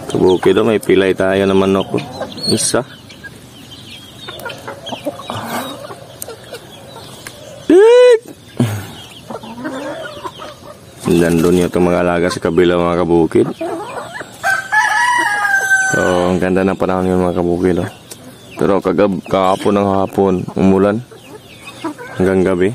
Kabukid o, may pilay tayo na manok. Isa. Nandun yung itong mga alaga sa kabila mga kabukid. So, ang ganda ng panahon yung mga kabukid. Oh. Pero kahapon ng hapon, umulan hanggang gabi.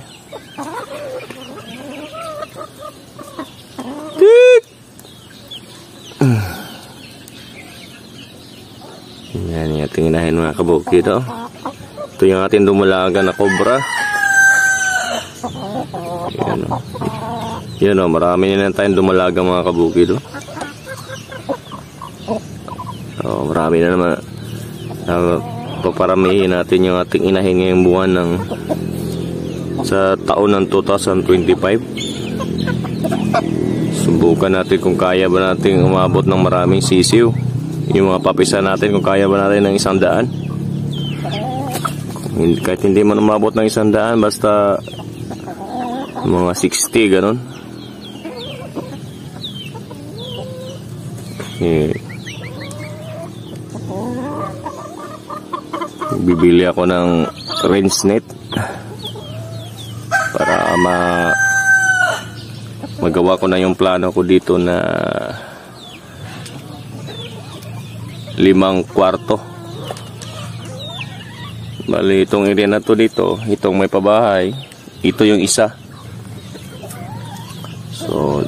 Yan yung ating inahin mga kabukid. Oh. Ito yung ating dumalaga na cobra. Yan o. Yan o, marami na tayong dumalaga mga kabukid. Oh. So, marami na naman. Paparamihin natin yung ating inahin ngayong buwan ng sa taon ng 2025. Subukan natin kung kaya ba natin umabot ng maraming sisiw. Yung mga papisa natin kung kaya ba natin ng 100. Kahit hindi man umabot ng 100, basta mga 60 ganon. Bibili ako ng range net para magawa ko na yung plano ko dito na 5 kwarto. Bali itong area na to dito, itong may pabahay, ito yung isa. So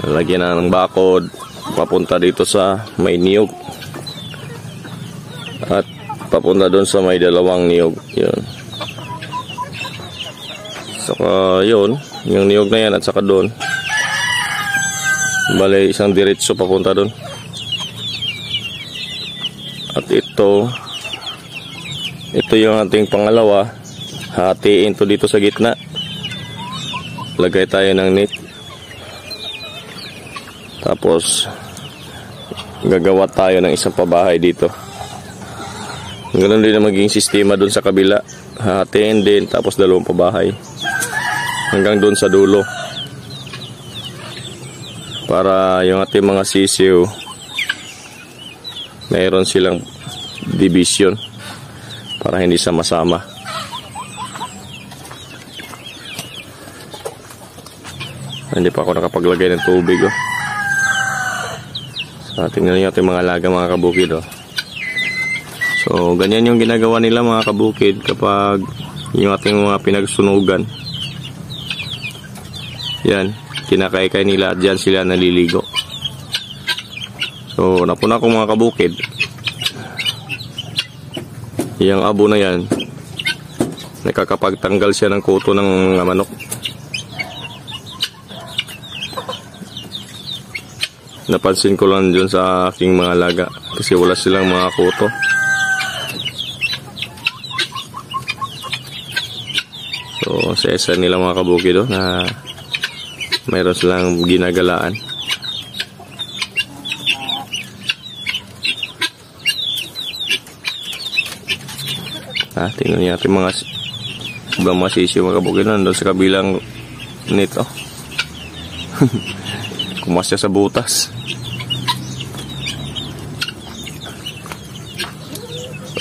lagyan na ng bakod papunta dito sa may niyog at papunta doon sa may 2 niyog. Yun. Saka yun, yung niyog na yan at saka doon bali isang diretso papunta doon. At ito yung ating pangalawa, hatiin to dito sa gitna, lagay tayo ng net. Tapos gagawa tayo ng isang pabahay dito. Ganoon din na maging sistema doon sa kabila, hatiin din, tapos 2 pabahay hanggang doon sa dulo, para yung ating mga sisiw mayroon silang division para hindi sama-sama. Hindi pa ako nakapaglagay ng tubig. Oh. So, tingnan nyo ating mga alaga mga kabukid. Oh. So ganyan yung ginagawa nila mga kabukid kapag yung ating mga pinagsunugan. Yan, kinakaykay nila at dyan sila naliligo. So napuna ko mga kabukid, yung abo na yan, nakakapagtanggal siya ng kuto ng mga manok. Napansin ko lang dyan sa aking mga alaga kasi wala silang mga kuto. So sa isa nila mga kabukid na mayroon silang ginagalaan. Tingnan niyo natin mga ibang mga sisiw mga kabukid doon sa kabilang nito. Kumasya sa butas.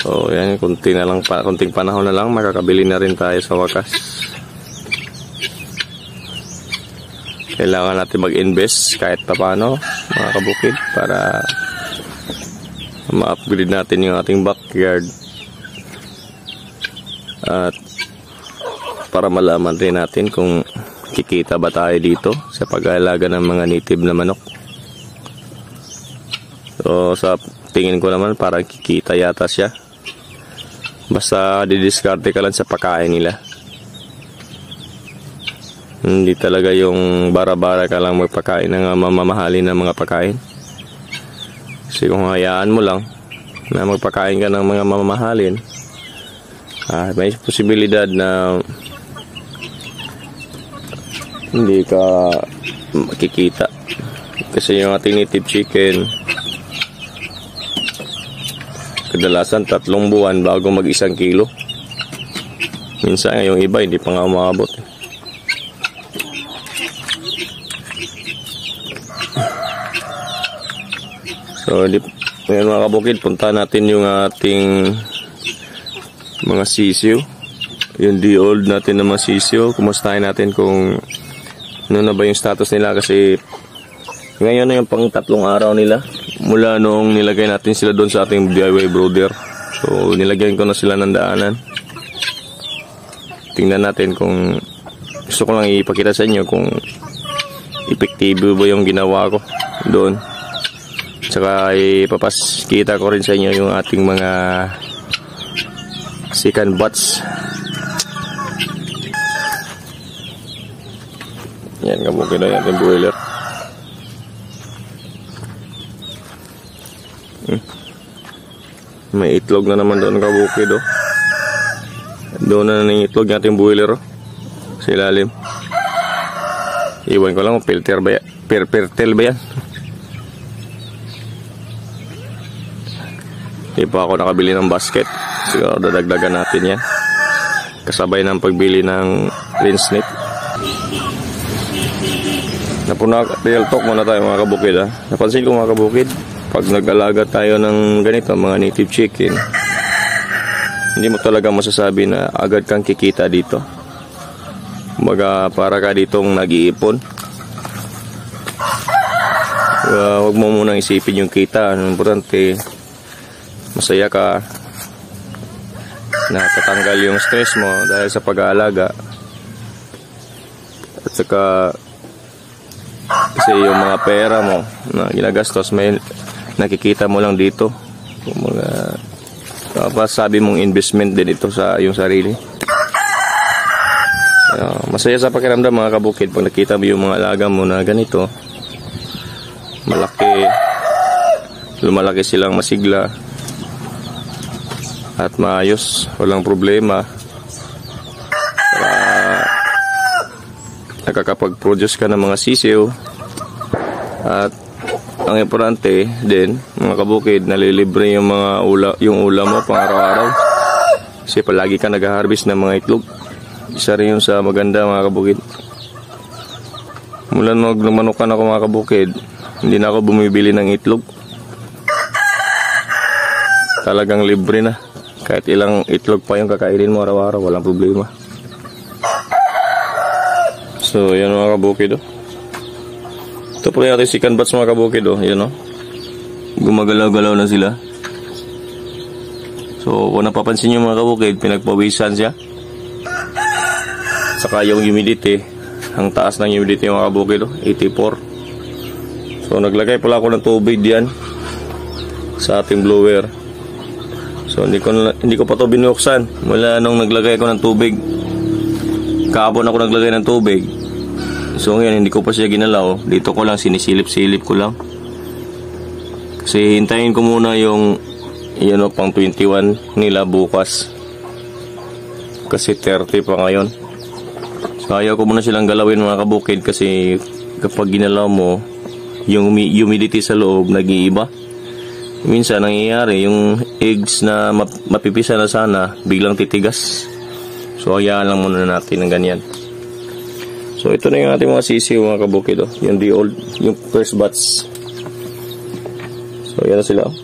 So yan, kunting panahon na lang, makakabili na rin tayo sa wakas. Kailangan natin mag-invest kahit paano mga kabukid para ma-upgrade natin yung ating backyard at para malaman rin natin kung kikita ba tayo dito sa pag-aalaga ng mga native na manok. So sa tingin ko naman parang kikita yata siya, basta didiskarte ka lang sa pagkain nila. Hindi talaga yung bara-bara ka lang magpakain ng mamamahalin ng mga pagkain. Kasi kung hayaan mo lang na magpakain ka ng mga mamamahalin, may posibilidad na hindi ka makikita. Kasi yung ating native chicken, kadalasan 3 buwan bago mag 1 kilo. Minsan yung iba hindi pa nga umabot. So, ngayon mga kabukid, punta natin yung ating mga sisiw. Yung di-old natin na mga sisiw. Kumustahin natin kung ano na ba yung status nila, kasi ngayon na yung pang 3 araw nila mula noong nilagay natin sila doon sa ating DIY brooder. So, nilagyan ko na sila ng daanan. Tingnan natin kung gusto ko lang ipakita sa inyo kung epektibo ba yung ginawa ko doon. Tsaka ipapaskita ko rin sa inyo yung ating mga second batch. Yan, kabukid na yung boiler. May itlog na naman doon, kabukid, oh. Doon na yung itlog natin boiler, oh, sa ilalim. Iwan ko lang kung filter ba yan, pertel ba yan. Hindi pa ako nakabili ng basket. Siguro dadagdagan natin yan, kasabay ng pagbili ng rinse net. Real talk muna tayo mga kabukid, ha. Napansin ko mga kabukid, pag nag-alaga tayo ng ganito, mga native chicken, hindi mo talaga masasabi na agad kang kikita dito. Kumbaga para ka ditong nag-iipon. Huwag mo munang isipin yung kita. Ang importante, masaya ka, natatanggal yung stress mo dahil sa pag-aalaga. At saka kasi yung mga pera mo na ginagastos, may nakikita mo lang dito. Mga sabi mong investment din ito sa yung sarili. Masaya sa pakiramdam mga kabukid pag nakita mo yung mga alaga mo na ganito, malaki, lumalaki silang masigla at maayos, walang problema. Nakakapag-produce ka ng mga sisiw. At ang importante din mga kabukid, nalilibre yung mga ulam mo pang araw-araw, kasi palagi ka nag-harvest ng mga itlog. Isa rin yun sa maganda mga kabukid. Mula nung nagmanukan ako mga kabukid, hindi na ako bumibili ng itlog. Talagang libre na, kahit ilang itlog pa yung kakainin mo araw-araw, walang problema. So yan mga kabukid, oh. Ito po yung ating second batch mga kabukid, oh. Yan, oh. Gumagalaw-galaw na sila. So kung napapansin nyo mga kabukid, pinagpawisan siya. Saka yung humidity, ang taas ng humidity mga kabukid, oh, 84. So naglagay pala ako ng tubig diyan sa ating blower. So hindi ko pa to binuksan mula nung naglagay ako ng tubig. Kahapon ako naglagay ng tubig. So ngayon hindi ko pa siya ginalaw. Dito ko lang sinisilip-silip ko lang. Kasi hintayin ko muna yung pang 21 nila bukas. Kasi 30 pa ngayon. So ayaw ko muna silang galawin mga kabukid, kasi kapag ginalaw mo, yung humidity sa loob nag-iiba. Minsan nangyayari yung eggs na mapipisa na sana, biglang titigas. So hayaan lang muna natin ng ganyan. So ito na yung ating mga sisiw mga kabukid, oh. Yung the old, yung first batch. So yan na sila, oh.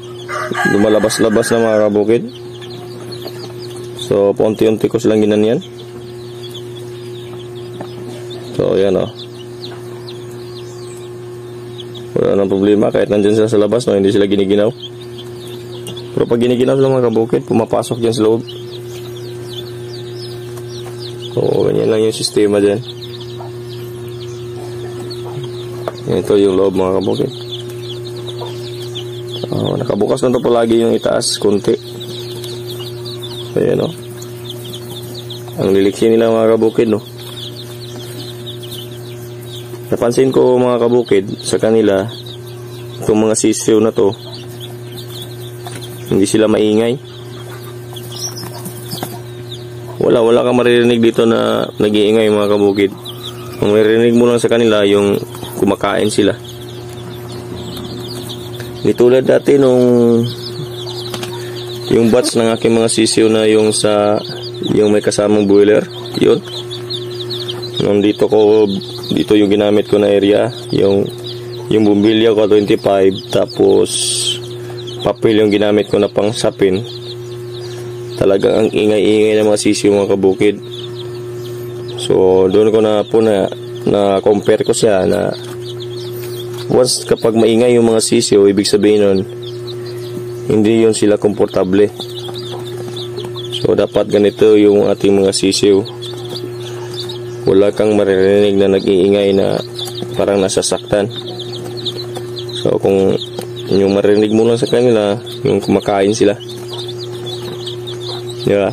Lumalabas-labas na mga kabukid. So paunti-unti ko silang ginanyan. So yan, oh. Wala nang problema kahit nandyan sila sa labas, no? Hindi sila giniginaw. Pero pag giniginaw sila mga kabukid, pumapasok dyan sa loob. So ganyan lang yung sistema dyan. Ito yung loob mga kabukid. Nakabukas na ito palagi yung itaas konti. Ayan, o. Ang liliksi nila mga kabukid, no. Napansin ko mga kabukid sa kanila, itong mga sisiw na to, hindi sila maingay. Wala kang maririnig dito na nag-iingay mga kabukid. Ang maririnig mo lang sa kanila yung kumakain sila. Di tulad dati nung yung batch ng aking mga sisiw na yung may kasamang boiler, yun. Nung dito ko dito yung ginamit ko na area, yung bumbilya ko 25, tapos papel yung ginamit ko na pang sapin. Talagang ang ingay-ingay ng mga sisiw mga kabukid. So doon ko na po na compare ko siya na once kapag maingay yung mga sisiw, ibig sabihin nun hindi yun sila komportable. So dapat ganito yung ating mga sisiw. Wala kang maririnig na nag-iingay na parang nasasaktan. So kung yung marinig mo lang sa kanila, yung kumakain sila. Diba?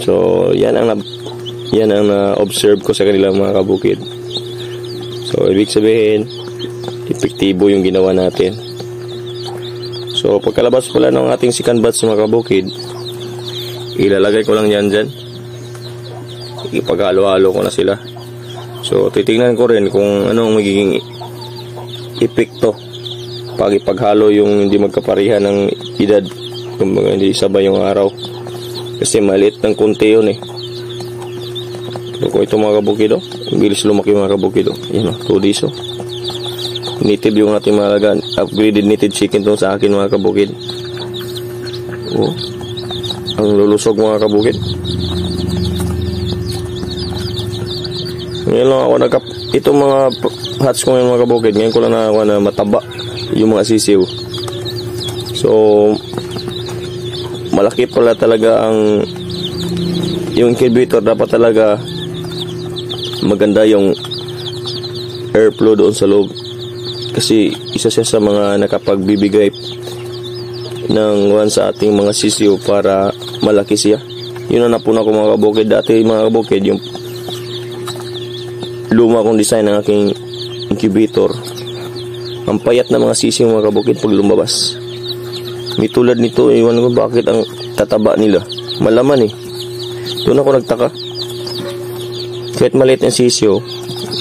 So yan ang na-observe ko sa kanila mga kabukid. So ibig sabihin epektibo yung ginawa natin. So pagkalabas pala ng ating second batch mga kabukid, ilalagay ko lang yan dyan. Ipag-halo-halo ko na sila. So titingnan ko rin kung anong magiging epekto pag ipaghalo yung hindi magkaparihan ng edad, kung hindi sabay yung araw, kasi maliit ng konti yun eh. So kung ito mga kabukid, bilis lumaki mga kabukid. Yan o, 2 days o. Native yung ating mga alagaan. Upgraded native chicken to sa akin mga kabukid. Oh, ang lulusog mga kabukid. Ngayon lang ako itong mga hatch ko ngayon mga kabukid, ngayon ko lang na mataba yung mga sisiw. So malaki pala talaga yung incubator. Dapat talaga maganda yung airflow doon sa loob, kasi isa siya sa mga nakapagbibigay ng sa ating mga sisiw para malaki siya. Yun ang napuna ko mga kabukid dati mga kabukid, yung luma kong design ng aking incubator. Ang payat na mga sisiw mga kabukid pag lumabas. May tulad nito, iwan ko bakit ang tataba nila. Malaman eh. Doon ako nagtaka. Kahit maliit ng sisiw,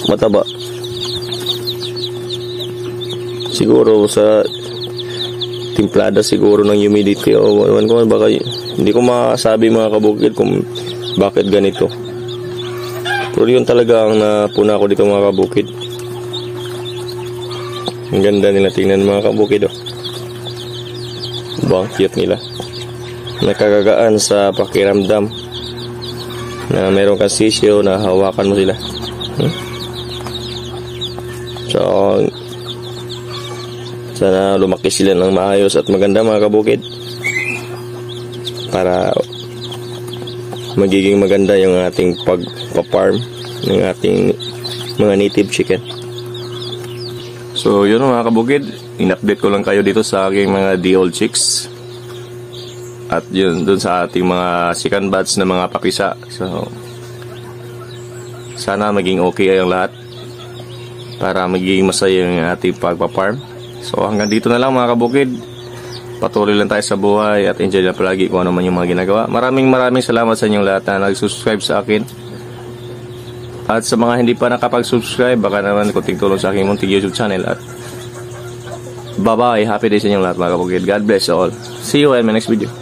mataba. Siguro sa timplada siguro ng humidity o iwan ko, baka hindi ko masabi mga kabukid kung bakit ganito. Pero yun talaga ang napuna ko dito mga kabukid. Ang ganda nila tingnan mga kabukid oh. Ang cute nila. Nakagagaan sa pakiramdam na meron kang sisiyo na hawakan mo sila. So sana lumaki sila ng maayos at maganda mga kabukid, para magiging maganda yung ating pagpa-farm ng ating mga native chicken. So yun mga kabukid, in-update ko lang kayo dito sa aking mga day-old chicks. At yun, dun sa ating mga second batch na mga papisa. So sana maging okay ang lahat, para magiging masaya yung ating pagpa-farm. So hanggang dito na lang mga kabukid. Patuloy lang tayo sa buhay at enjoy lang palagi kung ano man yung mga ginagawa. Maraming salamat sa inyong lahat na nag-subscribe sa akin. At sa mga hindi pa nakapag-subscribe, baka naman kunting tulong sa aking munting YouTube channel. At bye-bye, happy day sa inyong lahat mga kabukid. God bless you all. See you in my next video.